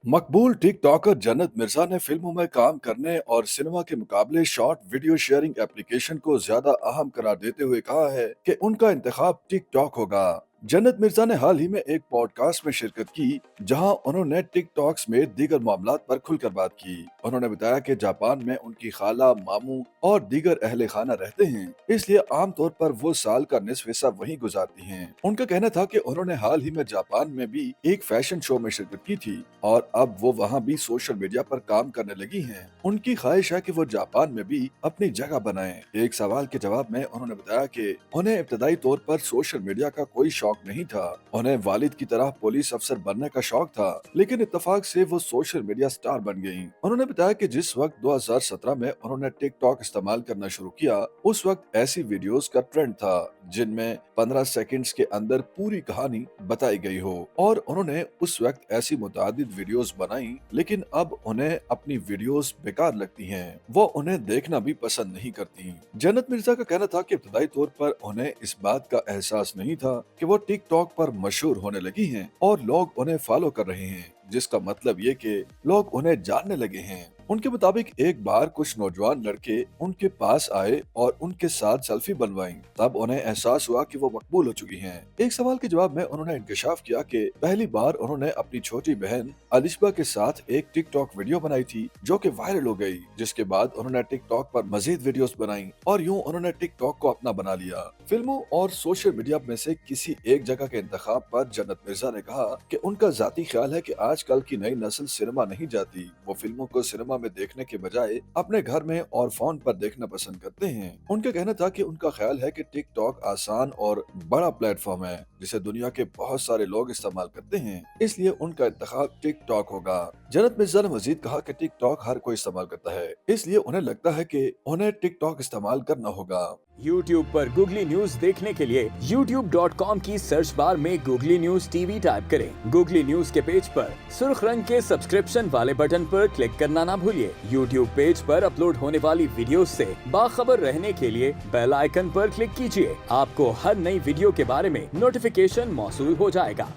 मकबूल टिक talker जन्नत मिर्जा ने फिल्मों में काम करने और सिनेमा के मुकाबले शॉर्ट वीडियो शेयरिंग एप्लीकेशन को ज्यादा अहम करार देते हुए कहा है कि उनका इंतखाब टिक टॉक होगा। जन्नत मिर्जा ने हाल ही में एक पॉडकास्ट में शिरकत की जहां उन्होंने टिक टॉक समेत दीगर मामलात पर खुलकर बात की। उन्होंने बताया कि जापान में उनकी खाला, मामू और दीगर अहले खाना रहते हैं, इसलिए आमतौर पर वो साल का निस्फ हिस्सा वहीं गुजारती हैं। उनका कहना था कि उन्होंने हाल ही में जापान में भी एक फैशन शो में शिरकत की थी और अब वो वहाँ भी सोशल मीडिया पर काम करने लगी हैं। उनकी ख्वाहिश है कि वो जापान में भी अपनी जगह बनाएं। एक सवाल के जवाब में उन्होंने बताया कि उन्हें इब्तदाई तौर पर सोशल मीडिया का कोई शौक नहीं था। उन्हें वालिद की तरह पुलिस अफसर बनने का शौक था, लेकिन इत्तेफाक से वो सोशल मीडिया स्टार बन गयीं। उन्होंने बताया कि जिस वक्त 2017 में उन्होंने टिकटॉक इस्तेमाल करना शुरू किया, उस वक्त ऐसी वीडियोस का ट्रेंड था जिनमें 15 सेकंड्स के अंदर पूरी कहानी बताई गई हो, और उन्होंने उस वक्त ऐसी मुतादिद वीडियोस बनाई, लेकिन अब उन्हें अपनी वीडियोस बेकार लगती हैं। वो उन्हें देखना भी पसंद नहीं करती। जन्नत मिर्जा का कहना था कि इब्तदाई तौर पर उन्हें इस बात का एहसास नहीं था कि वो टिकटॉक पर मशहूर होने लगी हैं और लोग उन्हें फॉलो कर रहे हैं, जिसका मतलब ये कि लोग उन्हें जानने लगे हैं। उनके मुताबिक एक बार कुछ नौजवान लड़के उनके पास आए और उनके साथ सेल्फी बनवाई, तब उन्हें एहसास हुआ कि वो मकबूल हो चुकी हैं। एक सवाल के जवाब में उन्होंने इंकशाफ किया कि पहली बार उन्होंने अपनी छोटी बहन अलिशबा के साथ एक टिकटॉक वीडियो बनाई थी जो कि वायरल हो गई, जिसके बाद उन्होंने टिकटॉक पर मजीद वीडियोस बनाई और यूं उन्होंने टिकटॉक को अपना बना लिया। फिल्मों और सोशल मीडिया में से किसी एक जगह के इंतखाब पर जन्नत मिर्जा ने कहा कि उनका जाती ख्याल है कि आजकल की नई नस्ल सिनेमा नहीं जाती, वो फिल्मों को सिनेमा में देखने के बजाय अपने घर में और फोन पर देखना पसंद करते हैं। उनका कहना था कि उनका ख्याल है कि टिकटॉक आसान और बड़ा प्लेटफॉर्म है जिसे दुनिया के बहुत सारे लोग इस्तेमाल करते हैं, इसलिए उनका इंतखाब टिकटॉक होगा। जन्नत मिर्जा ने मजीद कहा कि टिकटॉक हर कोई इस्तेमाल करता है, इसलिए उन्हें लगता है कि उन्हें टिकटॉक इस्तेमाल करना होगा। YouTube पर गूगली न्यूज देखने के लिए youtube.com की सर्च बार में गूगली न्यूज टीवी टाइप करें। गूगली न्यूज के पेज पर सुर्ख रंग के सब्सक्रिप्शन वाले बटन पर क्लिक करना ना भूलिए। YouTube पेज पर अपलोड होने वाली वीडियोस से बाखबर रहने के लिए बेल आइकन पर क्लिक कीजिए। आपको हर नई वीडियो के बारे में नोटिफिकेशन मौसूल हो जाएगा।